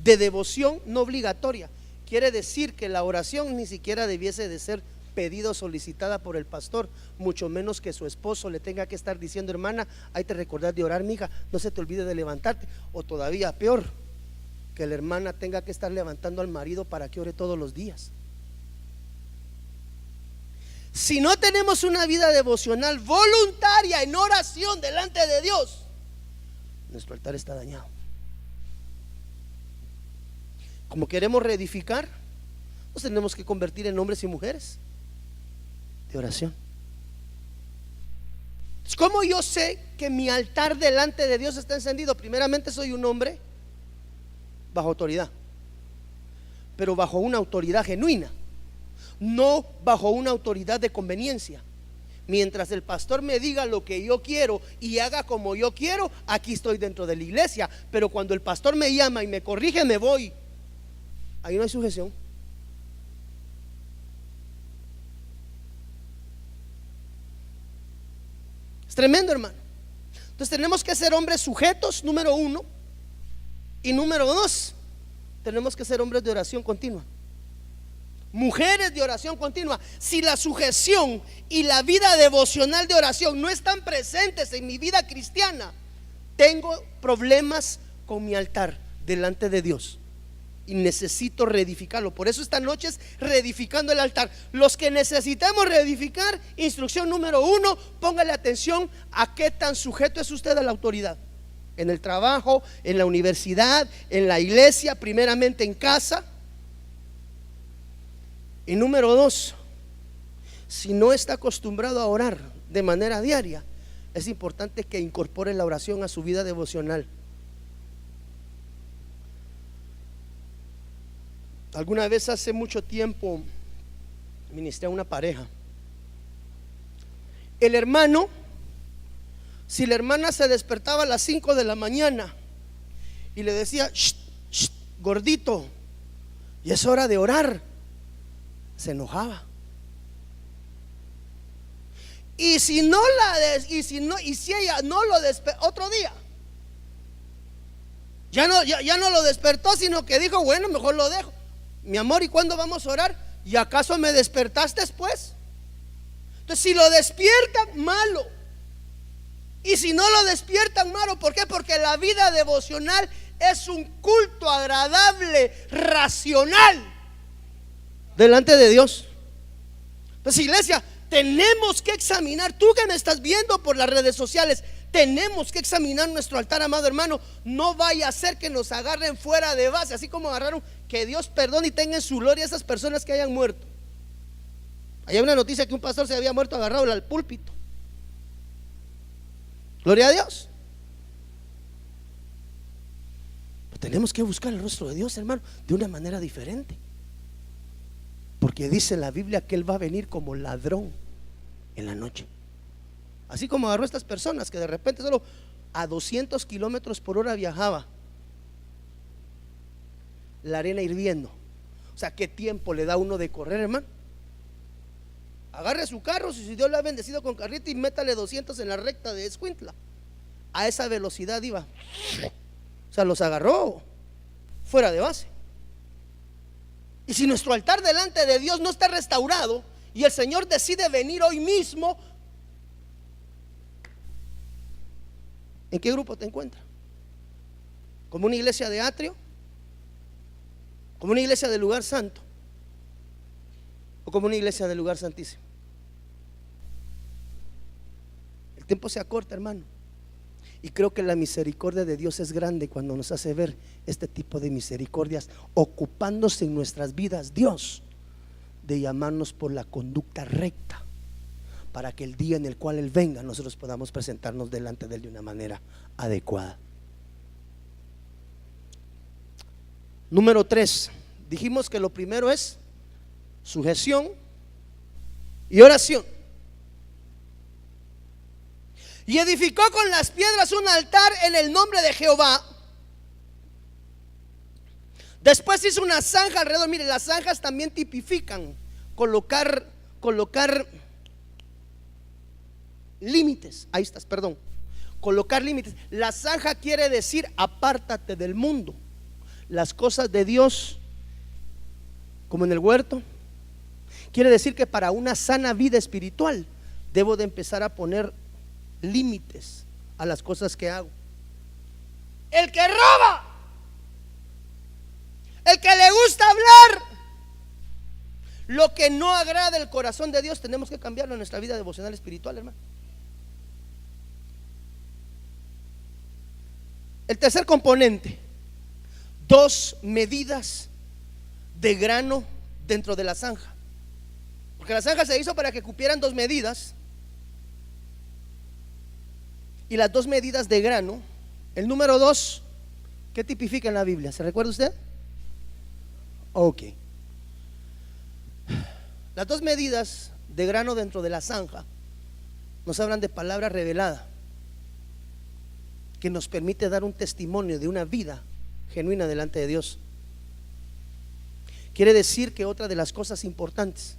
de devoción no obligatoria quiere decir que la oración ni siquiera debiese de ser pedida o solicitada por el pastor, mucho menos que su esposo le tenga que estar diciendo: hermana, hay que recordar de orar, mija, no se te olvide de levantarte. O todavía peor, que la hermana tenga que estar levantando al marido para que ore todos los días. Si no tenemos una vida devocional voluntaria en oración delante de Dios, nuestro altar está dañado. Como queremos reedificar, nos tenemos que convertir en hombres y mujeres de oración. ¿Cómo yo sé que mi altar delante de Dios está encendido? Primeramente, soy un hombre bajo autoridad, pero bajo una autoridad genuina, no bajo una autoridad de conveniencia. Mientras el pastor me diga lo que yo quiero y haga como yo quiero, aquí estoy dentro de la iglesia. Pero cuando el pastor me llama y me corrige, me voy. Ahí no hay sujeción. Es tremendo, hermano. Entonces tenemos que ser hombres sujetos, número uno. Y número dos, tenemos que ser hombres de oración continua, mujeres de oración continua. Si la sujeción y la vida devocional de oración no están presentes en mi vida cristiana, tengo problemas con mi altar delante de Dios y necesito reedificarlo. Por eso esta noche es reedificando el altar. Los que necesitamos reedificar, instrucción número uno: póngale atención a qué tan sujeto es usted a la autoridad. En el trabajo, en la universidad, en la iglesia, primeramente en casa. Y número dos, si no está acostumbrado a orar de manera diaria, es importante que incorpore la oración a su vida devocional. Alguna vez hace mucho tiempo ministré a una pareja. El hermano, si la hermana se despertaba a las 5 de la mañana y le decía: shh, shh, gordito, y es hora de orar, se enojaba. Y si no si ella no lo despertó otro día, ya no lo despertó, sino que dijo: bueno, mejor lo dejo. Mi amor, ¿y cuándo vamos a orar? ¿Y acaso me despertaste después? Entonces, si lo despiertan, malo. Y si no lo despiertan, malo. ¿Por qué? Porque la vida devocional es un culto agradable, racional delante de Dios. Pues, iglesia, tenemos que examinar. Tú que me estás viendo por las redes sociales, tenemos que examinar nuestro altar, amado hermano. No vaya a ser que nos agarren fuera de base, así como agarraron. Que Dios perdone y tenga en su gloria a esas personas que hayan muerto. Hay una noticia que un pastor se había muerto agarrado al púlpito. Gloria a Dios. Pero tenemos que buscar el rostro de Dios, hermano, de una manera diferente. Porque dice la Biblia que Él va a venir como ladrón en la noche. Así como agarró a estas personas que de repente solo a 200 kilómetros por hora viajaba la arena hirviendo. O sea, ¿qué tiempo le da uno de correr, hermano? Agarre su carro, si Dios le ha bendecido con carrito, y métale 200 en la recta de Escuintla. A esa velocidad iba. O sea, los agarró fuera de base. Y si nuestro altar delante de Dios no está restaurado y el Señor decide venir hoy mismo, ¿en qué grupo te encuentras? ¿Como una iglesia de atrio? ¿Como una iglesia del lugar santo? ¿O como una iglesia del lugar santísimo? El tiempo se acorta, hermano. Y creo que la misericordia de Dios es grande cuando nos hace ver este tipo de misericordias, ocupándose en nuestras vidas Dios de llamarnos por la conducta recta, para que el día en el cual Él venga nosotros podamos presentarnos delante de Él de una manera adecuada. Número 3, dijimos que lo primero es sujeción y oración. Y edificó con las piedras un altar en el nombre de Jehová. Después hizo una zanja alrededor. Mire, las zanjas también tipifican colocar límites. Ahí estás, perdón. Colocar límites. La zanja quiere decir apártate del mundo. Las cosas de Dios, como en el huerto, quiere decir que para una sana vida espiritual debo de empezar a poner límites a las cosas que hago. El que roba, el que le gusta hablar, lo que no agrada el corazón de Dios, tenemos que cambiarlo en nuestra vida devocional espiritual, hermano. El tercer componente, 2 medidas de grano dentro de la zanja, porque la zanja se hizo para que cupieran 2 medidas. Y las 2 medidas de grano, el número 2, ¿qué tipifica en la Biblia? ¿Se recuerda usted? Ok. Las 2 medidas de grano dentro de la zanja nos hablan de palabra revelada, que nos permite dar un testimonio de una vida genuina delante de Dios. Quiere decir que otra de las cosas importantes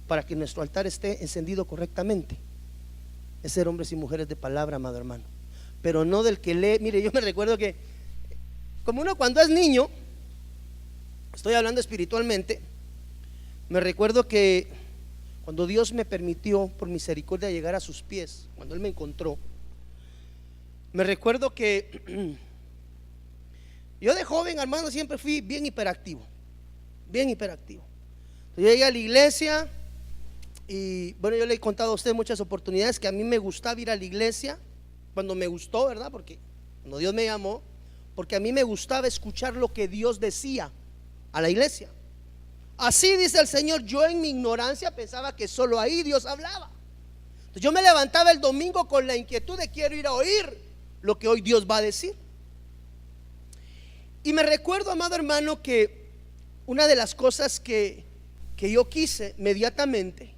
para que nuestro altar esté encendido correctamente es ser hombres y mujeres de palabra, amado hermano, pero no del que lee. Mire, yo me recuerdo que como uno cuando es niño, estoy hablando espiritualmente, me recuerdo que cuando Dios me permitió por misericordia llegar a sus pies, cuando Él me encontró, me recuerdo que yo de joven, hermano, siempre fui bien hiperactivo. Entonces, yo llegué a la iglesia y bueno, yo le he contado a usted muchas oportunidades que a mí me gustaba ir a la iglesia, cuando me gustó, ¿verdad? Porque cuando Dios me llamó, porque a mí me gustaba escuchar lo que Dios decía a la iglesia. Así dice el Señor. Yo en mi ignorancia pensaba que solo ahí Dios hablaba. Entonces yo me levantaba el domingo con la inquietud de quiero ir a oír lo que hoy Dios va a decir. Y me recuerdo, amado hermano, que una de las cosas que yo quise inmediatamente,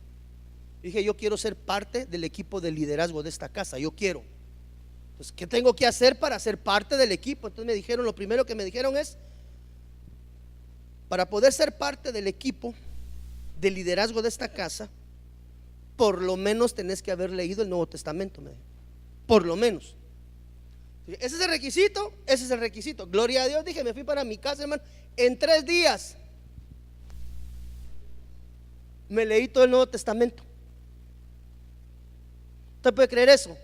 dije, yo quiero ser parte del equipo de liderazgo de esta casa. Yo quiero. Entonces, ¿qué tengo que hacer para ser parte del equipo? Entonces me dijeron, lo primero que me dijeron es, para poder ser parte del equipo de liderazgo de esta casa, por lo menos tenés que haber leído el Nuevo Testamento, me dijo. Por lo menos. Ese es el requisito, ese es el requisito. Gloria a Dios, dije, me fui para mi casa, hermano. En 3 días me leí todo el Nuevo Testamento. ¿Usted puede creer eso?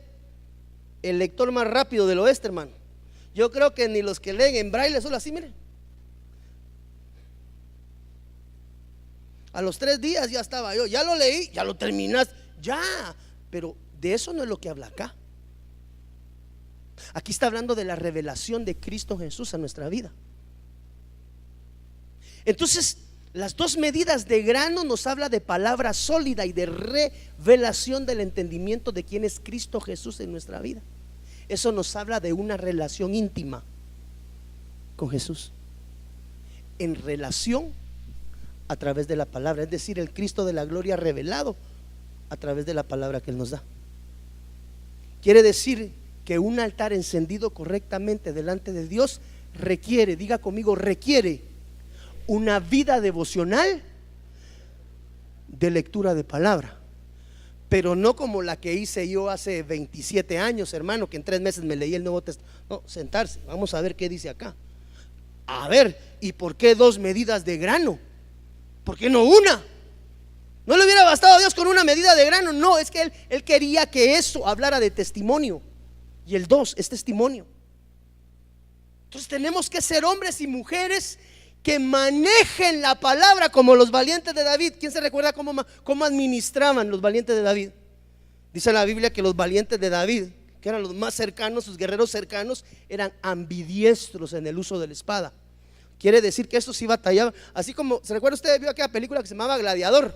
El lector más rápido del oeste, hermano. Yo creo que ni los que leen en braille solo así, miren. A los 3 días ya estaba yo, ya lo leí, ya lo terminaste, ya. Pero de eso no es lo que habla acá. Aquí está hablando de la revelación de Cristo Jesús a nuestra vida. Entonces, las 2 medidas de grano nos habla de palabra sólida y de revelación del entendimiento de quién es Cristo Jesús en nuestra vida. Eso nos habla de una relación íntima con Jesús, en relación a través de la palabra, es decir, el Cristo de la gloria revelado a través de la palabra que Él nos da. Quiere decir que un altar encendido correctamente delante de Dios requiere, diga conmigo, requiere una vida devocional de lectura de palabra, pero no como la que hice yo hace 27 años, hermano, que en 3 meses me leí el Nuevo Testamento. No, sentarse, vamos a ver qué dice acá. A ver, ¿y por qué 2 medidas de grano? ¿Por qué no una? ¿No le hubiera bastado a Dios con una medida de grano? No, es que Él quería que eso hablara de testimonio. Y el 2 es testimonio. Entonces tenemos que ser hombres y mujeres que manejen la palabra como los valientes de David. ¿Quién se recuerda cómo administraban los valientes de David? Dice la Biblia que los valientes de David, que eran los más cercanos, sus guerreros cercanos, eran ambidiestros en el uso de la espada. Quiere decir que estos sí batallaban. Así como, ¿se recuerda usted? Vio aquella película que se llamaba Gladiador.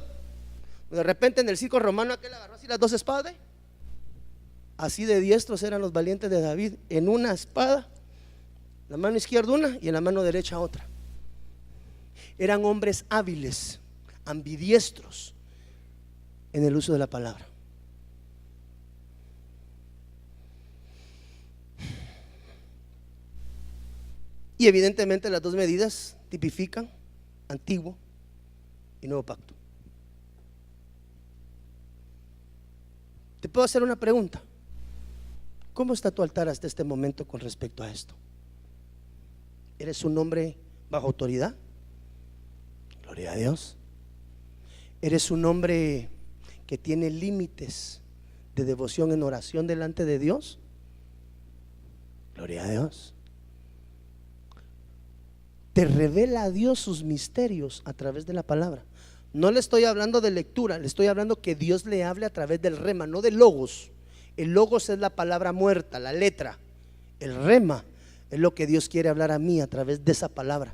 De repente en el circo romano aquel agarró así las dos espadas. Así de diestros eran los valientes de David. En una espada, la mano izquierda una y en la mano derecha otra. Eran hombres hábiles, ambidiestros en el uso de la palabra. Y evidentemente las dos medidas tipifican Antiguo y Nuevo Pacto. Te puedo hacer una pregunta. ¿Cómo está tu altar hasta este momento con respecto a esto? ¿Eres un hombre bajo autoridad? Gloria a Dios. ¿Eres un hombre que tiene límites de devoción en oración delante de Dios? Gloria a Dios. Te revela a Dios sus misterios a través de la palabra. No le estoy hablando de lectura, le estoy hablando que Dios le hable a través del rema, no del logos. El logos es la palabra muerta, la letra. El rema es lo que Dios quiere hablar a mí a través de esa palabra.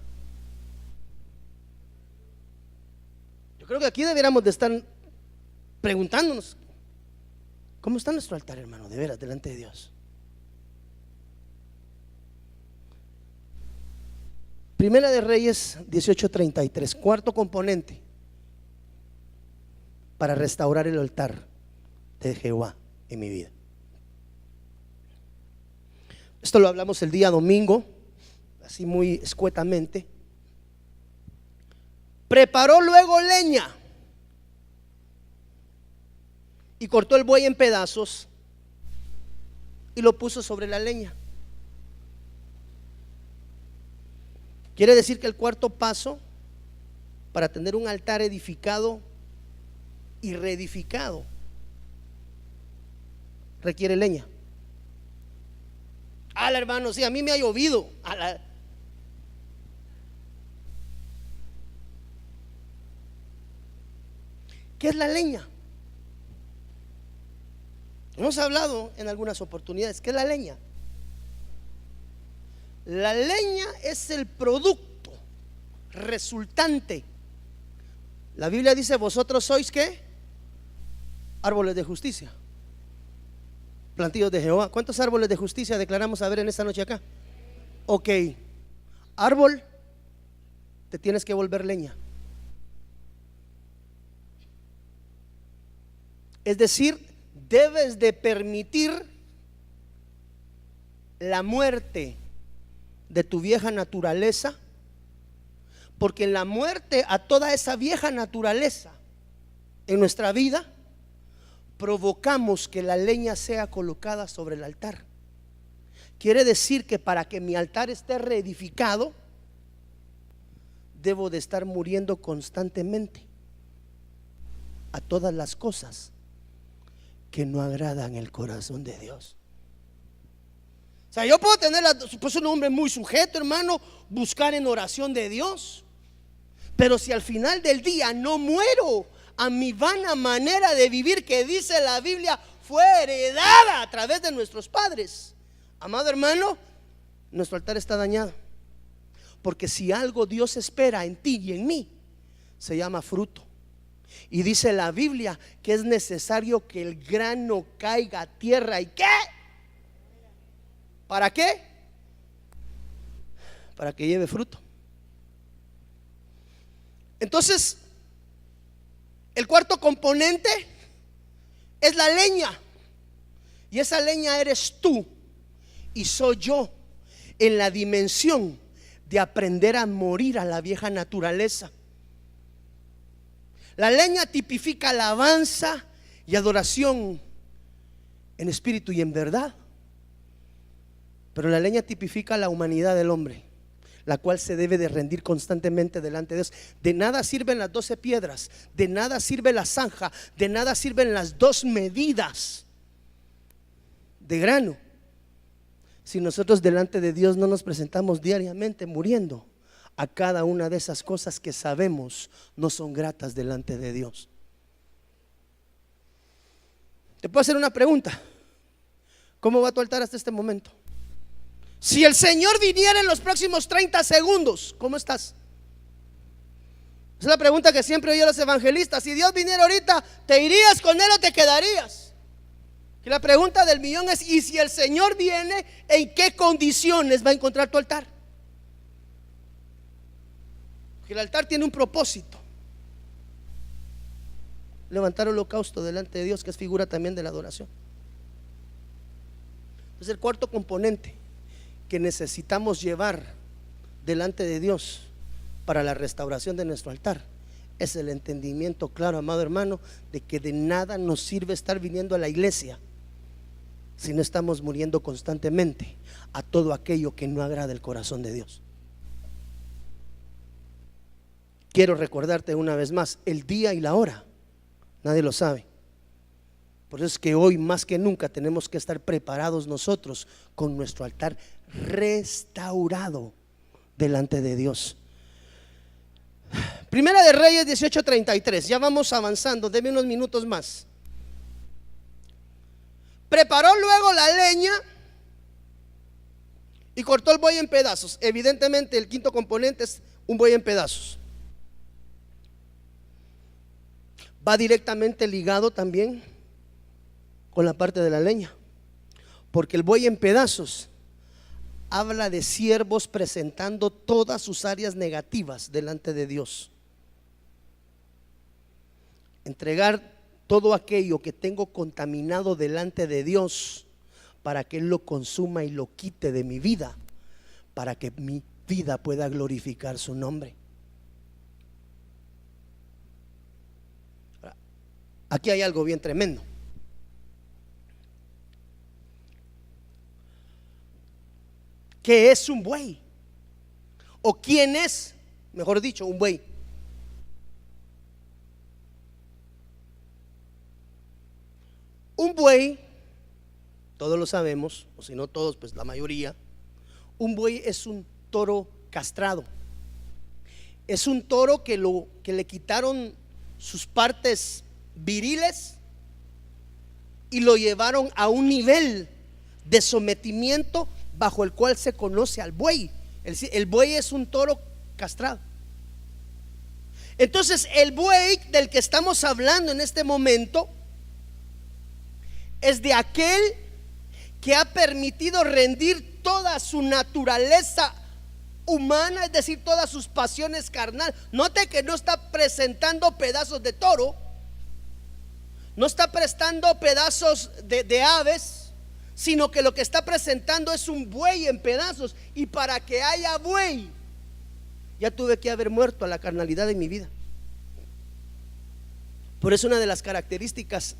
Yo creo que aquí debiéramos de estar preguntándonos: ¿cómo está nuestro altar, hermano? De veras, delante de Dios. Primera de Reyes 18:33, cuarto componente para restaurar el altar de Jehová en mi vida. Esto lo hablamos el día domingo, así muy escuetamente. Preparó luego leña y cortó el buey en pedazos y lo puso sobre la leña. Quiere decir que el cuarto paso para tener un altar edificado y reedificado requiere leña. Hermano, sí, a mí me ha llovido. ¿Qué es la leña? Hemos hablado en algunas oportunidades. ¿Qué es la leña? La leña es el producto resultante. La Biblia dice: vosotros sois ¿qué? Árboles de justicia, plantíos de Jehová. ¿Cuántos árboles de justicia declaramos a ver en esta noche acá? Ok, árbol, te tienes que volver leña. Es decir, debes de permitir la muerte de tu vieja naturaleza, porque en la muerte a toda esa vieja naturaleza en nuestra vida provocamos que la leña sea colocada sobre el altar. Quiere decir que para que mi altar esté reedificado, debo de estar muriendo constantemente a todas las cosas que no agradan el corazón de Dios. O sea, yo puedo tener pues un hombre muy sujeto, hermano, buscar en oración de Dios, pero si al final del día no muero a mi vana manera de vivir, que dice la Biblia fue heredada a través de nuestros padres, amado hermano, nuestro altar está dañado. Porque si algo Dios espera en ti y en mí, se llama fruto. Y dice la Biblia que es necesario que el grano caiga a tierra. ¿Y qué? ¿Para qué? Para que lleve fruto. Entonces, el cuarto componente es la leña. Y esa leña eres tú y soy yo, en la dimensión de aprender a morir a la vieja naturaleza. La leña tipifica alabanza y adoración en espíritu y en verdad. Pero la leña tipifica la humanidad del hombre, la cual se debe de rendir constantemente delante de Dios. De nada sirven las 12 piedras, de nada sirve la zanja, de nada sirven las 2 medidas de grano, si nosotros delante de Dios no nos presentamos diariamente muriendo a cada una de esas cosas que sabemos no son gratas delante de Dios. Te puedo hacer una pregunta: ¿Cómo va tu altar hasta este momento? Si el Señor viniera en los próximos 30 segundos, ¿cómo estás? Es la pregunta que siempre oí a los evangelistas. Si Dios viniera ahorita, ¿te irías con Él o te quedarías? Y la pregunta del millón es: ¿y si el Señor viene, en qué condiciones va a encontrar tu altar? Porque el altar tiene un propósito: levantar holocausto delante de Dios, que es figura también de la adoración. Entonces, el cuarto componente que necesitamos llevar delante de Dios para la restauración de nuestro altar es el entendimiento claro, amado hermano, de que de nada nos sirve estar viniendo a la iglesia si no estamos muriendo constantemente a todo aquello que no agrada el corazón de Dios. Quiero recordarte una vez más el día y la hora, nadie lo sabe. Por eso es que hoy más que nunca tenemos que estar preparados nosotros con nuestro altar restaurado delante de Dios. Primera de Reyes 18:33. Ya vamos avanzando, deme unos minutos más. Preparó luego la leña y cortó el buey en pedazos. Evidentemente el quinto componente es un buey en pedazos. Va directamente ligado también con la parte de la leña, porque el buey en pedazos habla de siervos presentando todas sus áreas negativas delante de Dios. Entregar todo aquello que tengo contaminado delante de Dios para que Él lo consuma y lo quite de mi vida, para que mi vida pueda glorificar su nombre. Aquí hay algo bien tremendo. ¿Qué es un buey? ¿O quién es, mejor dicho, un buey? Un buey, todos lo sabemos, o si no todos, pues la mayoría. Un buey es un toro castrado. Es un toro que le quitaron sus partes viriles y lo llevaron a un nivel de sometimiento bajo el cual se conoce al buey. El buey es un toro castrado. Entonces el buey del que estamos hablando en este momento es de aquel que ha permitido rendir toda su naturaleza humana, es decir, todas sus pasiones carnales. Note que no está presentando pedazos de toro, no está prestando pedazos de aves, sino que lo que está presentando es un buey en pedazos. Y para que haya buey, ya tuve que haber muerto a la carnalidad de mi vida. Por eso una de las características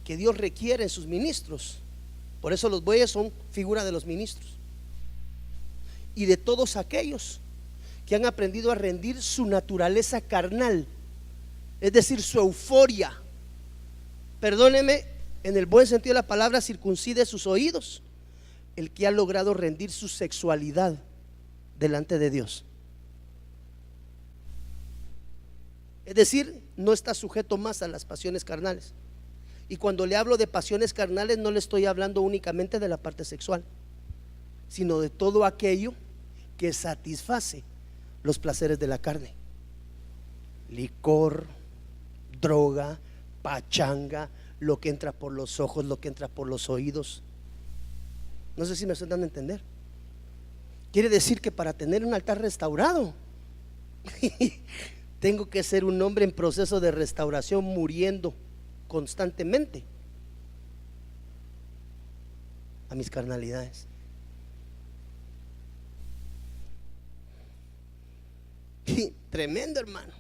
que Dios requiere en sus ministros, por eso los bueyes son figura de los ministros y de todos aquellos que han aprendido a rendir su naturaleza carnal, es decir, su euforia. Perdóneme, en el buen sentido de la palabra, circuncide sus oídos, el que ha logrado rendir su sexualidad delante de Dios. Es decir, no está sujeto más a las pasiones carnales. Y cuando le hablo de pasiones carnales, no le estoy hablando únicamente de la parte sexual, sino de todo aquello que satisface los placeres de la carne: licor, droga, pachanga, lo que entra por los ojos, lo que entra por los oídos. No sé si me estoy dando a entender. Quiere decir que para tener un altar restaurado tengo que ser un hombre en proceso de restauración, muriendo constantemente a mis carnalidades. Tremendo, hermano.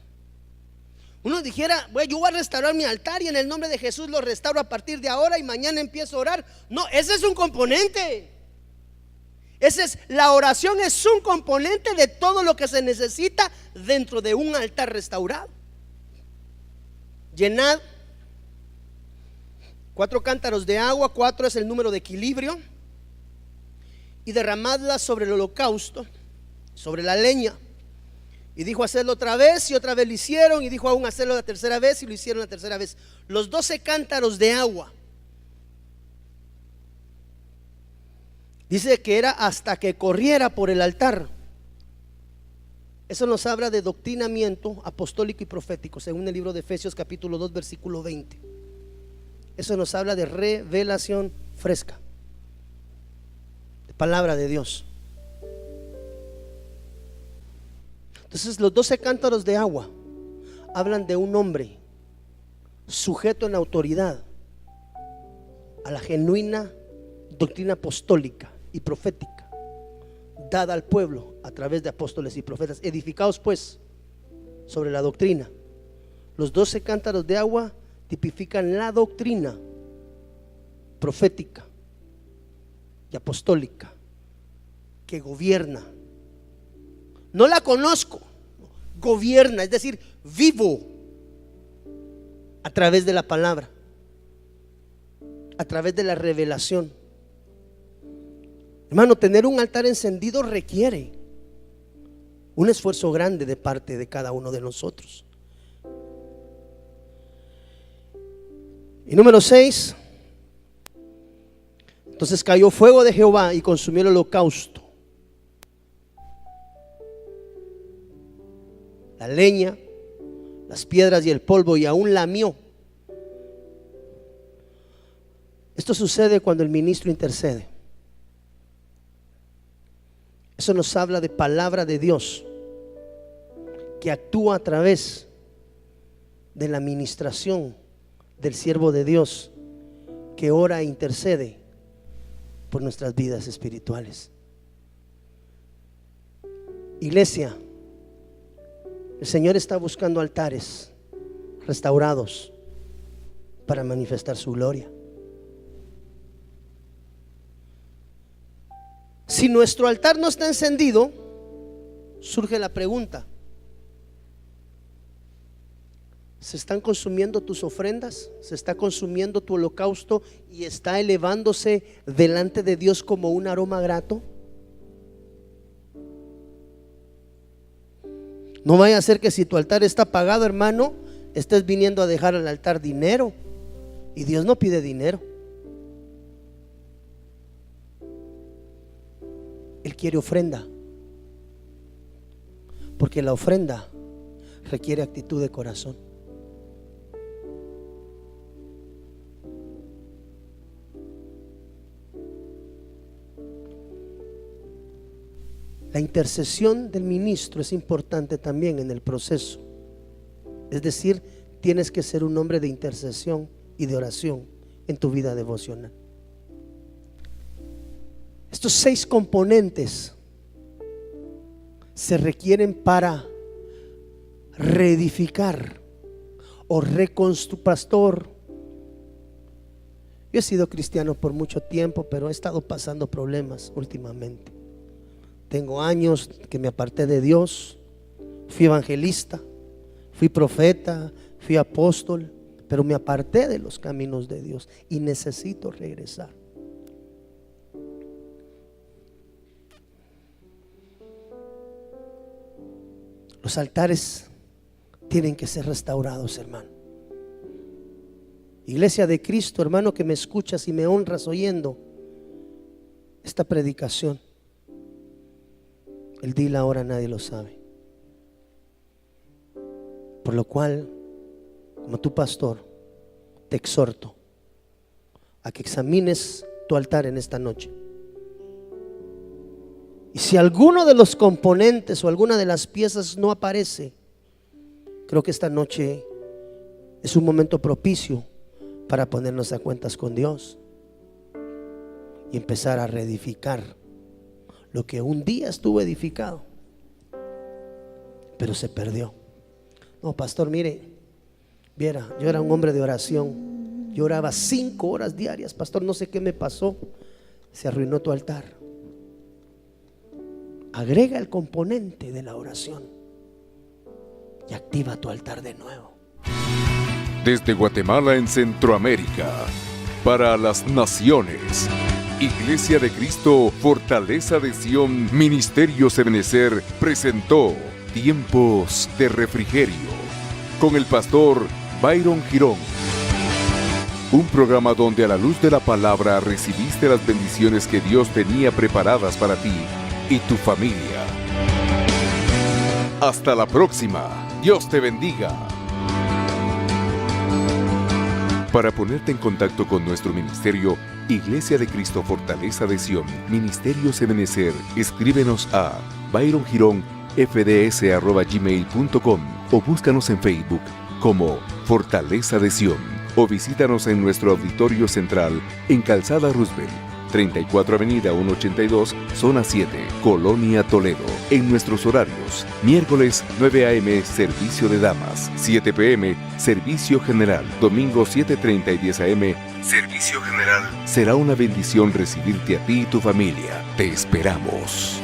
Uno dijera: bueno, yo voy a restaurar mi altar y en el nombre de Jesús lo restauro a partir de ahora y mañana empiezo a orar. No, ese es un componente. La oración es un componente de todo lo que se necesita dentro de un altar restaurado. Llenad 4 cántaros de agua, 4 es el número de equilibrio, y derramadla sobre el holocausto, sobre la leña. Y dijo: hacerlo otra vez, y otra vez lo hicieron. Y dijo: aún hacerlo la tercera vez, y lo hicieron la tercera vez. Los 12 cántaros de agua Dice que era hasta que corriera por el altar. Eso nos habla de doctrinamiento apostólico y profético, según el libro de Efesios capítulo 2 versículo 20. Eso nos habla de revelación fresca, de palabra de Dios. Entonces los 12 cántaros de agua hablan de un hombre sujeto en autoridad a la genuina doctrina apostólica y profética dada al pueblo a través de apóstoles y profetas, edificados pues sobre la doctrina. Los 12 cántaros de agua tipifican la doctrina profética y apostólica que gobierna. No la conozco, gobierna, es decir, vivo a través de la palabra, a través de la revelación. Hermano, tener un altar encendido requiere un esfuerzo grande de parte de cada uno de nosotros. Y número 6, entonces cayó fuego de Jehová y consumió el holocausto, la leña, las piedras y el polvo, y aún lamió. Esto sucede cuando el ministro intercede. Eso nos habla de palabra de Dios que actúa a través de la ministración del siervo de Dios que ora e intercede por nuestras vidas espirituales. Iglesia, el Señor está buscando altares restaurados para manifestar su gloria. Si nuestro altar no está encendido, surge la pregunta: ¿se están consumiendo tus ofrendas? ¿Se está consumiendo tu holocausto y está elevándose delante de Dios como un aroma grato? No vaya a ser que si tu altar está apagado, hermano, estés viniendo a dejar al altar dinero, y Dios no pide dinero. Él quiere ofrenda, porque la ofrenda requiere actitud de corazón. La intercesión del ministro es importante también en el proceso. Es decir, tienes que ser un hombre de intercesión y de oración en tu vida devocional. Estos 6 componentes se requieren para reedificar o reconstruir. Pastor, yo he sido cristiano por mucho tiempo, pero he estado pasando problemas últimamente. Tengo años que me aparté de Dios. Fui evangelista, fui profeta, fui apóstol, pero me aparté de los caminos de Dios y necesito regresar. Los altares tienen que ser restaurados, hermano. Iglesia de Cristo, hermano, que me escuchas y me honras oyendo esta predicación, el día y la hora nadie lo sabe. Por lo cual, como tu pastor, te exhorto a que examines tu altar en esta noche. Y si alguno de los componentes o alguna de las piezas no aparece, creo que esta noche es un momento propicio para ponernos a cuentas con Dios y empezar a reedificar lo que un día estuvo edificado, pero se perdió. No, pastor, mire, viera, yo era un hombre de oración. Yo oraba 5 horas diarias. Pastor, no sé qué me pasó. Se arruinó tu altar. Agrega el componente de la oración y activa tu altar de nuevo. Desde Guatemala en Centroamérica, para las naciones, Iglesia de Cristo, Fortaleza de Sion, Ministerios Ebenecer presentó Tiempos de Refrigerio con el pastor Byron Girón. un programa donde a la luz de la palabra recibiste las bendiciones que Dios tenía preparadas para ti y tu familia. Hasta la próxima. Dios te bendiga. Para ponerte en contacto con nuestro ministerio, Iglesia de Cristo Fortaleza de Sion, Ministerios Ebenecer, escríbenos a byrongironfds@gmail.com o búscanos en Facebook como Fortaleza de Sion o visítanos en nuestro auditorio central en Calzada Roosevelt, 34 Avenida 182, Zona 7, Colonia Toledo. En nuestros horarios: miércoles 9 a.m. servicio de damas, 7 p.m. servicio general, domingo 7:30 y 10 a.m. servicio general. Será una bendición recibirte a ti y tu familia. Te esperamos.